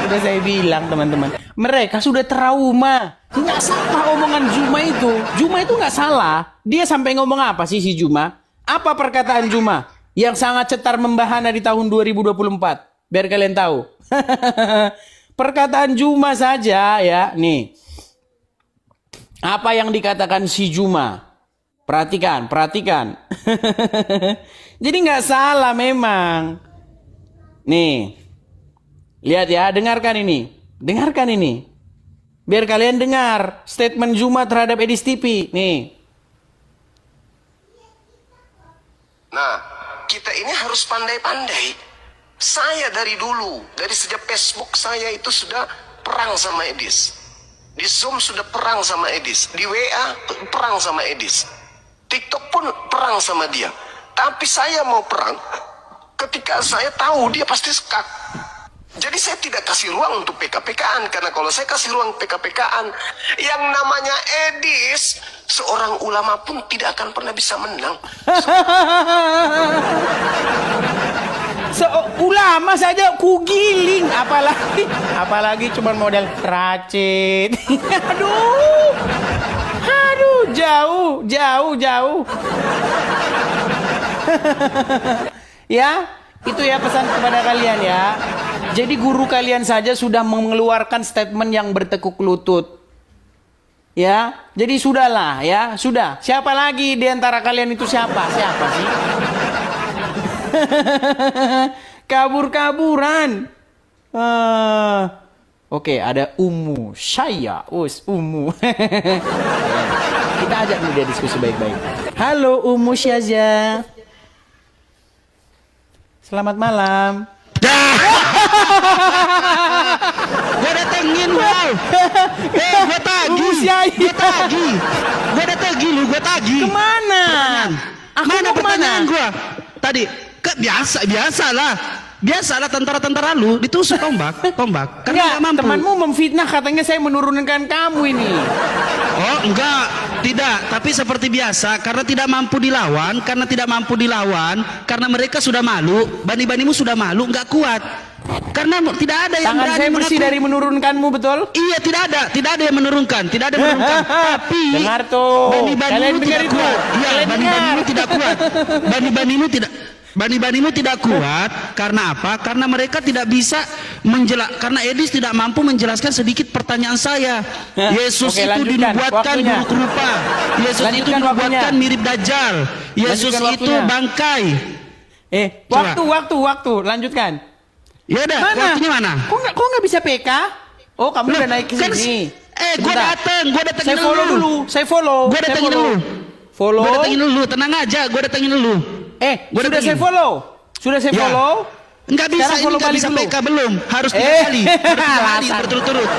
Sudah saya bilang teman-teman, mereka sudah trauma. Nggak salah omongan Juma itu. Juma itu nggak salah. Dia sampai ngomong apa sih si Juma? Apa perkataan Juma yang sangat cetar membahana di tahun 2024? Biar kalian tahu. Perkataan Juma saja ya. Nih. Apa yang dikatakan si Juma? Perhatikan. Jadi nggak salah memang. Nih. Lihat ya, dengarkan ini. Biar kalian dengar statement Juma terhadap Edis TV. Nih. Nah, kita ini harus pandai-pandai. Saya dari dulu, dari sejak Facebook saya itu sudah perang sama Edis. Di Zoom sudah perang sama Edis. Di WA perang sama Edis. TikTok pun perang sama dia. Tapi saya mau perang ketika saya tahu dia pasti skak. Jadi saya tidak kasih ruang untuk PK-PKan. Karena kalau saya kasih ruang PK-PKan, yang namanya Edis, seorang ulama pun tidak akan pernah bisa menang. Ulama saja kugiling, apalagi cuma model racit. Aduh, jauh. Ya, itu ya pesan kepada kalian ya. Jadi guru kalian saja sudah mengeluarkan statement yang bertekuk lutut. Ya, jadi sudahlah ya, sudah. Siapa lagi di antara kalian itu siapa? Siapa sih? Kabur-kaburan. Oke, ada Ummu Syaya. Ummu. Kita ajak dulu dia diskusi baik-baik. Halo Ummu Syaza. Selamat malam. Gue datengin wow. Gue tagi. Kemana? Mana pertanyaan gue? Tadi biasalah tentara-tentara lu ditusuk tombak. Karena nggak mampu. Temanmu memfitnah katanya saya menurunkan kamu ini. Oh enggak, tidak. Tapi seperti biasa karena tidak mampu dilawan, karena mereka sudah malu, bani-banimu sudah malu, nggak kuat. Karena tidak ada yang Tangan saya bersih dari menurunkanmu, betul? Iya, tidak ada yang menurunkan, Tapi dengar tuh. Bani-banimu tidak kuat. Iya, bani-banimu tidak kuat. Bani-banimu tidak kuat karena apa? Karena mereka tidak bisa karena Edis tidak mampu menjelaskan sedikit pertanyaan saya. Yesus itu dinubuatkan buruk rupa. Yesus itu dinubuatkan mirip Dajjal. Yesus itu bangkai. Waktu, lanjutkan. Ya udah, waktunya mana? Kok nggak bisa PK? Oh, kamu udah naik ke sini. Gue datengin dulu. Saya follow. Gue datengin dulu. Gue datengin dulu, tenang aja, gue datengin dulu. Sudah saya follow. Enggak bisa, ini enggak bisa PK belum. Harus 3 kali. Harus 3 kali berturut-turut.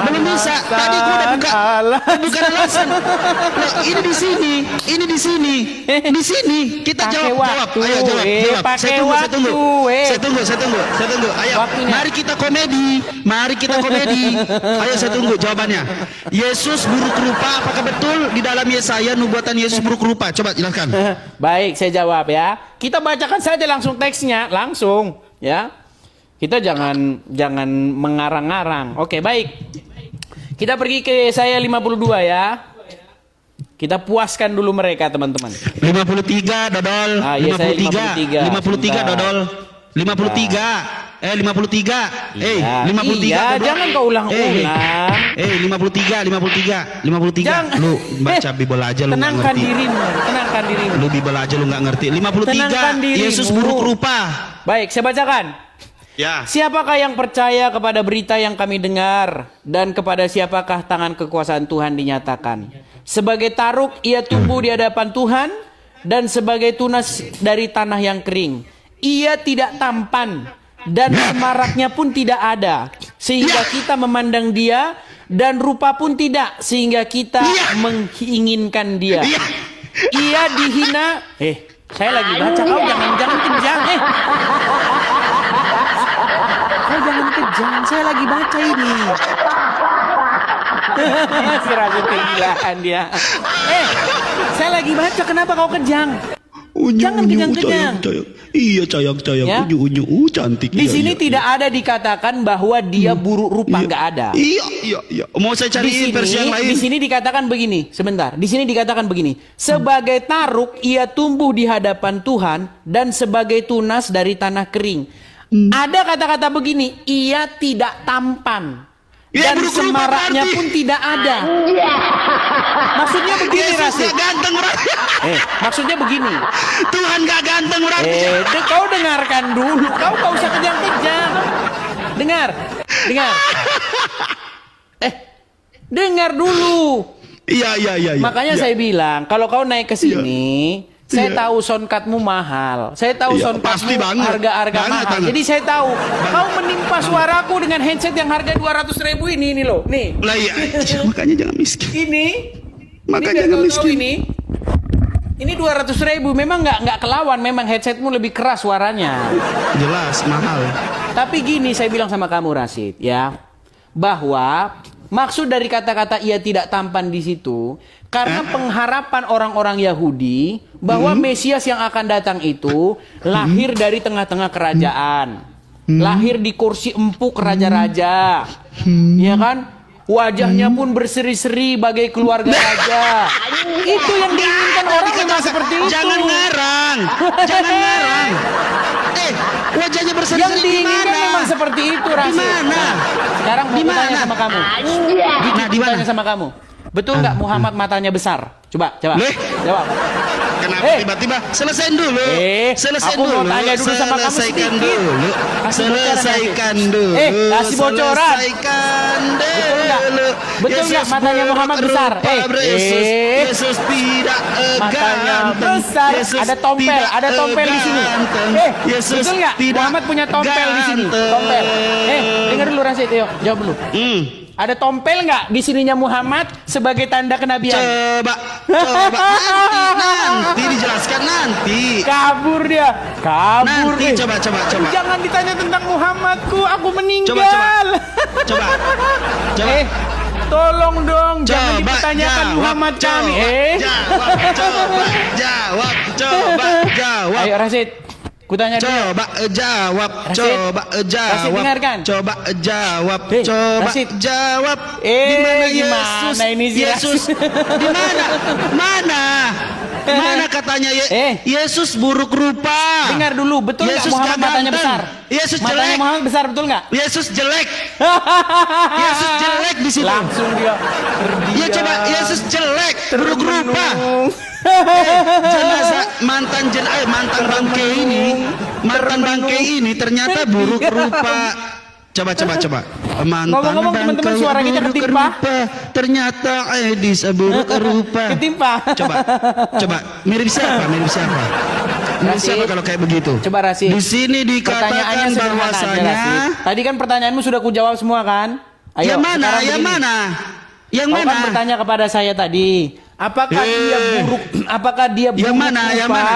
Belum bisa. Tadi gua udah buka alasan. Nah, ini di sini. Kita jawab. Ayo jawab. Saya tunggu. Ayo. Mari kita komedi. Ayo saya tunggu jawabannya. Yesus buruk rupa, apakah betul di dalam Yesaya nubuatan Yesus buruk rupa? Coba jelaskan. Baik, saya jawab ya. Kita bacakan saja langsung teksnya, langsung. Ya, kita jangan mengarang-arang. Oke, baik. Kita pergi ke Yesaya 52 ya. Kita puaskan dulu mereka, teman-teman. 53 dodol. 53 dodol. 53. 53. Iya. 53. Iya, jangan kau ulang-ulang. 53. Lu baca Bible aja lu nggak ngerti. Tenangkan dirimu. Lu Bible aja lu nggak ngerti. 53. Yesus buruk rupa. Baik, saya bacakan. Ya. Siapakah yang percaya kepada berita yang kami dengar, dan kepada siapakah tangan kekuasaan Tuhan dinyatakan? Sebagai taruk ia tumbuh di hadapan Tuhan, dan sebagai tunas dari tanah yang kering. Ia tidak tampan, dan semaraknya pun tidak ada, sehingga kita memandang dia, dan rupa pun tidak, sehingga kita menginginkan dia. Ia dihina. Saya lagi baca, kau jangan kejang. Kau jangan kejang, saya lagi baca ini. Si Rasul kegilaan dia. Saya lagi baca, kenapa kau kejang? Jangan kejang-kejang. Iya, sayang. Ya? Unyu, cantik. Di sini tidak ada dikatakan bahwa dia buruk rupa, nggak ada. Iya. Mau saya cari versi yang lain. Di sini dikatakan begini, sebentar. Di sini dikatakan begini. Sebagai taruk ia tumbuh di hadapan Tuhan, dan sebagai tunas dari tanah kering. Ada kata-kata begini, ia tidak tampan. Dan semaraknya pun tidak ada. Maksudnya begini, Rasid. Ganteng, maksudnya begini. Tuhan gak ganteng, Kau dengarkan dulu. Kau gak usah kejang-kejang. Dengar. Dengar dulu. Iya. Makanya saya bilang, kalau kau naik ke sini, saya tahu soundcardmu mahal. Saya tahu soundcardmu harga-harga mahal. Jadi saya tahu kau menimpa suaraku dengan headset yang harga 200.000 ini loh. Nih. Lah iya, makanya jangan miskin. Ini makanya jangan miskin. Ini 200.000. Memang nggak kelawan. Memang headsetmu lebih keras suaranya. Jelas mahal. Tapi gini, saya bilang sama kamu, Rasid, ya, bahwa maksud dari kata-kata ia tidak tampan di situ karena pengharapan orang-orang Yahudi bahwa Mesias yang akan datang itu lahir dari tengah-tengah kerajaan, lahir di kursi empuk raja-raja, ya kan? Wajahnya pun berseri-seri bagai keluarga raja. Itu yang diinginkan orang memang seperti itu. Jangan ngarang. Wajahnya berseri-seri. Yang diinginkan memang seperti itu, Rasid. Gimana? Sekarang mau tanya sama kamu. Tanya sama kamu. Betul nggak Muhammad matanya besar? Coba. Jawab. Kenapa tiba-tiba? Selesaiin dulu. Aku mau tanya dulu sama kamu sedikit. Selesaikan dulu. Kasih bocoran. Betul nggak matanya Muhammad besar? Yesus tidak matanya besar. Ada tompel di sini. Betul nggak Muhammad punya tompel di sini? Tompel. Dengar dulu, Rasid. Yuk, jawab dulu. Ada tompel nggak di sininya Muhammad sebagai tanda kenabian? Coba nanti dijelaskan nanti. Kabur dia. Nanti coba. Jangan ditanya tentang Muhammadku, aku meninggal. Coba. Tolong dong, jangan dipertanyakan Muhammad kami. Jawab. Ayo, Rasid. Kutanya Coba jawab. Coba jawab. Rasid, dengarkan. Coba jawab. Hei, Coba Rasid. jawab. Gimana Yesus? ini si Yesus di mana? Mana katanya Yesus buruk rupa. Dengar dulu, betul nggak Yesus Muhammad gak matanya ganteng. besar? Yesus Matanya jelek. Muhammad besar, betul nggak? Yesus jelek. Yesus jelek di situ. Langsung dia. Ya coba Yesus jelek, buruk rupa. Jenazah mantan bangke ini ternyata buruk rupa. Coba. Ngomong-ngomong, teman-teman, suara kita buruk ketimpa. rupa. Ternyata Edis buruk rupa. Ketimpa. Coba. Mirip siapa? Mirip siapa kalau kayak begitu? Coba Rasid. Di sini Pertanyaannya dikatakan sederhana aja, Rasid. bahwasanya. Tadi kan pertanyaanmu sudah kujawab semua kan? Ayo, Yang mana? sekarang Yang begini. mana? Yang Kau mana? kan bertanya kepada saya tadi, apakah dia buruk? Apakah dia buruk Yang mana? rupa? Yang mana?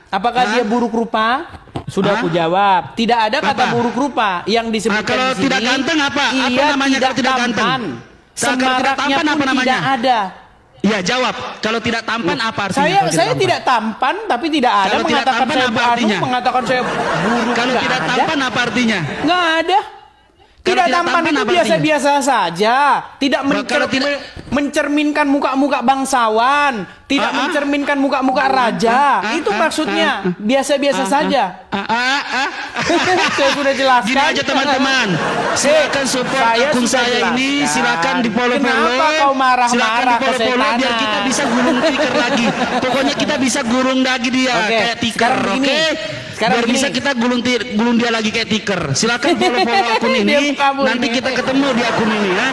Apakah dia buruk rupa? Sudah aku jawab. Tidak ada kata Apa? buruk rupa yang disebutkan kalau di sini. tidak ganteng apa? Apa Ia namanya kalau tidak ganteng? tampan. Kalau tidak Semaraknya tampan pun apa namanya? tidak ada. Ya jawab. Kalau tidak tampan apa artinya? Saya kalau tidak tampan, tapi tidak ada Kalau tidak mengatakan tampan saya apa anu, artinya? mengatakan saya buruk. Kalau Nggak tidak ada. tampan apa artinya? Nggak ada. Kalau Tidak tidak tampan tampan itu apa biasa-biasa saja. Tidak, Kalau tidak- mencerminkan muka-muka bangsawan. Tidak mencerminkan muka-muka raja. Itu maksudnya. Biasa-biasa saja. Saya sudah jelaskan. Gini aja teman-teman. Silakan support saya akun sudah saya ini. jelaskan. Silakan di follow. Kenapa kau marah-marah ke Silakan di follow biar setanan? kita bisa gulung tiker lagi. Pokoknya kita bisa gulung lagi dia Oke, kayak tiker. sekarang begini. Sekarang Biar begini. bisa kita gulung dia lagi kayak tiker. Silakan follow akun Dia ini. kabur Nanti ini. kita ketemu di akun ini ya.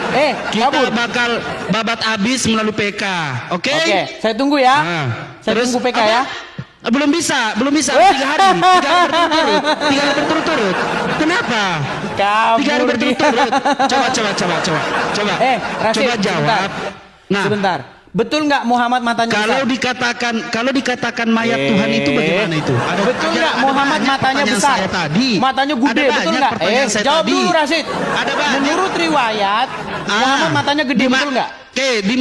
Kita kabur. bakal babat abis melalui PK. Oke? Oke, saya tunggu ya. Saya Terus tunggu PK apa? ya. Belum bisa 3 hari berturut-turut. Kenapa? 3 hari berturut-turut. Coba. Rasid, Coba jawab. Sebentar. Betul nggak Muhammad matanya besar? Kalau dikatakan mayat Tuhan itu bagaimana itu? Betul nggak Muhammad banyak matanya pertanyaan besar? saya tadi. Matanya gede, Ada betul banyak nggak? pertanyaan saya Jawab tadi. dulu Rasid. Ada banyak. Menurut riwayat, Muhammad matanya gede, betul nggak? Oke, di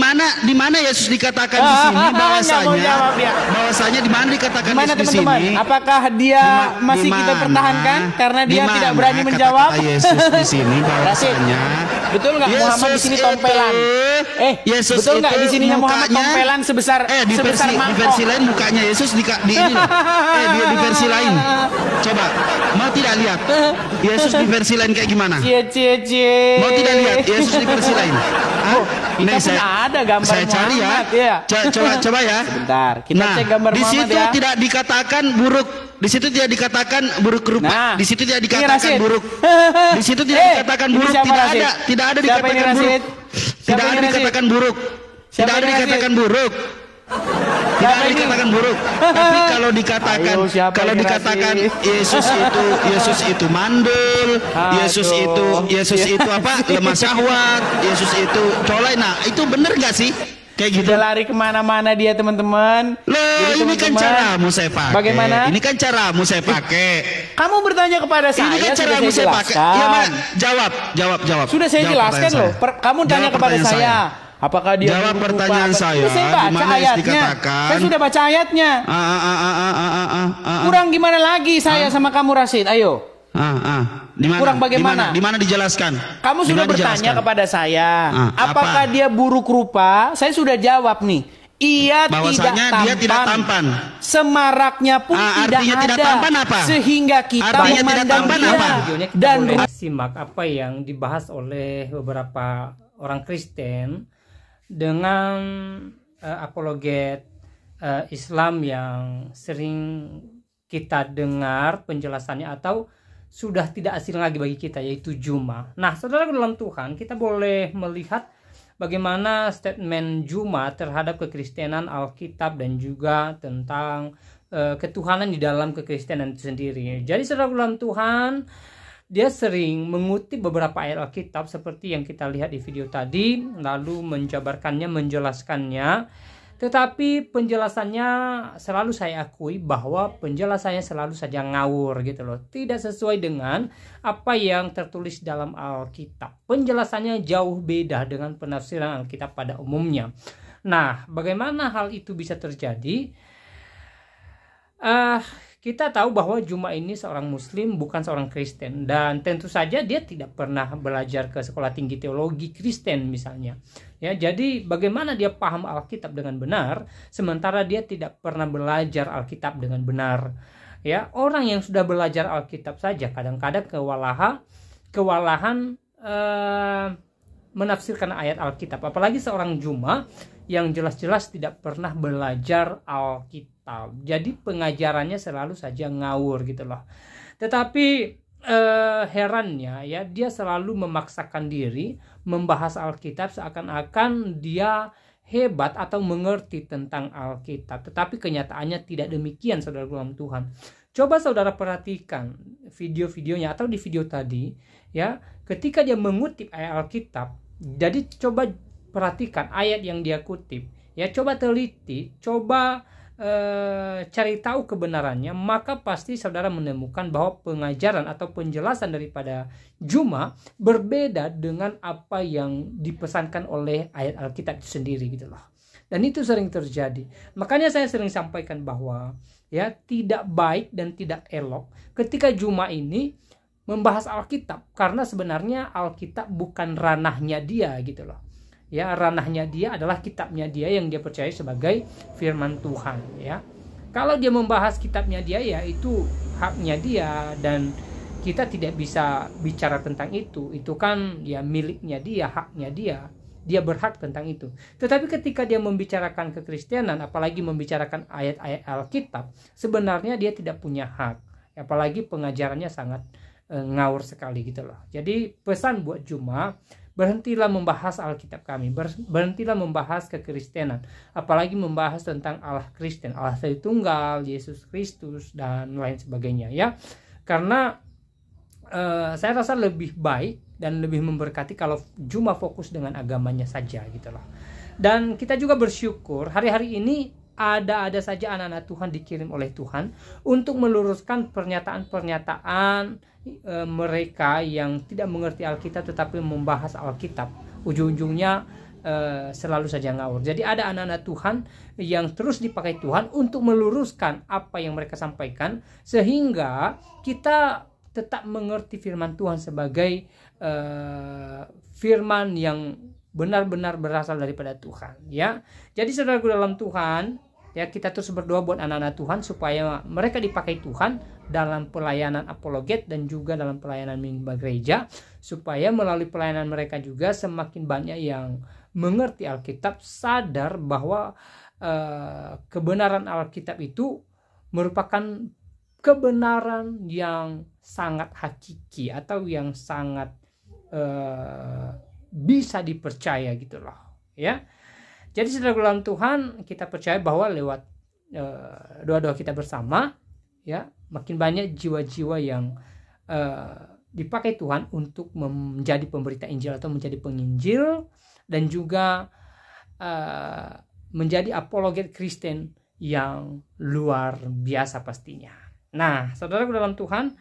mana Yesus dikatakan di sini Nggak mau bahwasanya jawab ya. di mana dikatakan Gimana Yesus di teman-teman? sini? Apakah dia masih kita pertahankan karena dia tidak berani menjawab? Kata Yesus di sini Rasid, bahwasanya betul nggak Muhammad di sini Yesus tompelan? Yesus betul nggak itu di sininya Muhammad mukanya- tompelan sebesar di sebesar versi mangkok? lain mukanya Yesus di ini loh. Di versi lain. Coba, mau tidak lihat Yesus di versi lain kayak gimana? Cie. Mau tidak lihat Yesus di versi lain? Kita pun ada gambar saya cari ya. Muhammad, ya. Coba ya. Sebentar, kita cek gambar di Muhammad situ ya. tidak dikatakan buruk. Di situ tidak dikatakan buruk rupa. Nah, di situ tidak ini dikatakan Rasid. buruk. Di situ tidak dikatakan ini buruk. siapa, Tidak Rasid? ada. Tidak ada Siapa ini, dikatakan buruk. Rasid? Tidak Siapa ada ini, Rasid? dikatakan buruk. Siapa Tidak ada ini, Rasid? dikatakan buruk. Tidak ada dikatakan buruk. Tapi kalau dikatakan Ayo, siapa kalau ini, dikatakan Rasid? Yesus itu mandul, Yesus itu apa? Lemah syahwat, Yesus itu colai. Nah, itu benar gak sih? Kayak gitu. Udah lari kemana-mana dia teman-teman. Loh, Jadi, ini kan teman-teman, caramu saya pakai. Bagaimana? Ini kan caramu saya pakai. Kamu bertanya kepada saya, Ini kan sudah caramu saya saya pakai. jelaskan. Iya, mana? Jawab. Sudah saya Jawab jelaskan pertanyaan loh. saya. Kamu tanya Jawab kepada pertanyaan saya. Apakah dia Jawab buruk pertanyaan rupa? saya. Sudah saya baca Di mana ayatnya. dikatakan? Saya sudah baca ayatnya. Kurang gimana lagi saya sama kamu Rasid? Ayo. Di mana? Kurang bagaimana? Di mana dijelaskan? Kamu sudah bertanya kepada saya, apakah dia buruk rupa? Saya sudah jawab nih. Ia bahwasanya dia tidak tampan. Semaraknya pun Artinya tidak tidak ada. tampan apa? Sehingga kita Artinya tidak memandang tampan dia. apa? Videonya kita Dan boleh simak apa yang dibahas oleh beberapa orang Kristen dengan apologet Islam yang sering kita dengar penjelasannya atau sudah tidak asing lagi bagi kita, yaitu Juma. Nah, saudara dalam Tuhan, kita boleh melihat bagaimana statement Juma terhadap kekristenan Alkitab dan juga tentang ketuhanan di dalam kekristenan itu sendiri. Jadi saudara dalam Tuhan, dia sering mengutip beberapa ayat Alkitab seperti yang kita lihat di video tadi, lalu menjabarkannya, menjelaskannya. Tetapi penjelasannya selalu saya akui bahwa penjelasannya selalu saja ngawur gitu loh. Tidak sesuai dengan apa yang tertulis dalam Alkitab. Penjelasannya jauh beda dengan penafsiran Alkitab pada umumnya. Nah, bagaimana hal itu bisa terjadi? Kita tahu bahwa Juma ini seorang Muslim, bukan seorang Kristen, dan tentu saja dia tidak pernah belajar ke sekolah tinggi teologi Kristen misalnya. Ya, jadi bagaimana dia paham Alkitab dengan benar, sementara dia tidak pernah belajar Alkitab dengan benar. Ya, orang yang sudah belajar Alkitab saja kadang-kadang kewalahan menafsirkan ayat Alkitab, apalagi seorang Juma yang jelas-jelas tidak pernah belajar Alkitab. Jadi pengajarannya selalu saja ngawur gitu loh. Tetapi herannya ya, dia selalu memaksakan diri membahas Alkitab seakan-akan dia hebat atau mengerti tentang Alkitab. Tetapi kenyataannya tidak demikian, saudara dalam Tuhan. Coba saudara perhatikan video-videonya atau di video tadi ya, ketika dia mengutip ayat Alkitab. Jadi coba perhatikan ayat yang dia kutip ya, coba teliti, coba cari tahu kebenarannya, maka pasti saudara menemukan bahwa pengajaran atau penjelasan daripada Juma berbeda dengan apa yang dipesankan oleh ayat Alkitab itu sendiri gitu loh. Dan itu sering terjadi. Makanya saya sering sampaikan bahwa ya, tidak baik dan tidak elok ketika Juma ini membahas Alkitab, karena sebenarnya Alkitab bukan ranahnya dia gitu loh. Ya, ranahnya dia adalah kitabnya dia yang dia percaya sebagai firman Tuhan ya. Kalau dia membahas kitabnya dia, ya itu haknya dia dan kita tidak bisa bicara tentang itu. Itu kan ya miliknya dia, haknya dia. Dia berhak tentang itu. Tetapi ketika dia membicarakan kekristenan, apalagi membicarakan ayat-ayat Alkitab, sebenarnya dia tidak punya hak. Apalagi pengajarannya sangat ngawur sekali gitu loh. Jadi pesan buat Juma, berhentilah membahas Alkitab kami, berhentilah membahas kekristenan, apalagi membahas tentang Allah Kristen, Allah Tritunggal, Yesus Kristus dan lain sebagainya ya. Karena saya rasa lebih baik dan lebih memberkati kalau Juma fokus dengan agamanya saja gitu loh. Dan kita juga bersyukur hari-hari ini ada saja anak-anak Tuhan dikirim oleh Tuhan untuk meluruskan pernyataan-pernyataan mereka yang tidak mengerti Alkitab tetapi membahas Alkitab. Ujung-ujungnya selalu saja ngawur. Jadi ada anak-anak Tuhan yang terus dipakai Tuhan untuk meluruskan apa yang mereka sampaikan, sehingga kita tetap mengerti firman Tuhan sebagai firman yang benar-benar berasal daripada Tuhan ya. Jadi saudaraku dalam Tuhan ya, kita terus berdoa buat anak-anak Tuhan supaya mereka dipakai Tuhan dalam pelayanan apologet dan juga dalam pelayanan mimbar gereja, supaya melalui pelayanan mereka juga semakin banyak yang mengerti Alkitab, sadar bahwa kebenaran Alkitab itu merupakan kebenaran yang sangat hakiki atau yang sangat bisa dipercaya gitu loh ya. Jadi saudara dalam Tuhan, kita percaya bahwa lewat doa-doa kita bersama ya, makin banyak jiwa-jiwa yang dipakai Tuhan untuk menjadi pemberita Injil atau menjadi penginjil dan juga menjadi apologet Kristen yang luar biasa pastinya. Nah, saudara dalam Tuhan,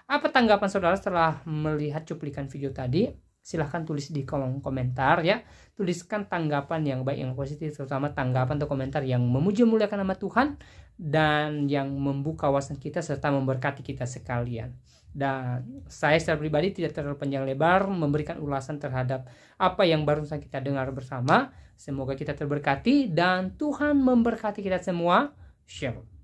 apa tanggapan saudara setelah melihat cuplikan video tadi? Silahkan tulis di kolom komentar ya. Tuliskan tanggapan yang baik, yang positif, terutama tanggapan atau komentar yang memuji muliakan nama Tuhan dan yang membuka wawasan kita serta memberkati kita sekalian. Dan saya secara pribadi tidak terlalu panjang lebar memberikan ulasan terhadap apa yang barusan kita dengar bersama. Semoga kita terberkati dan Tuhan memberkati kita semua. Shalom.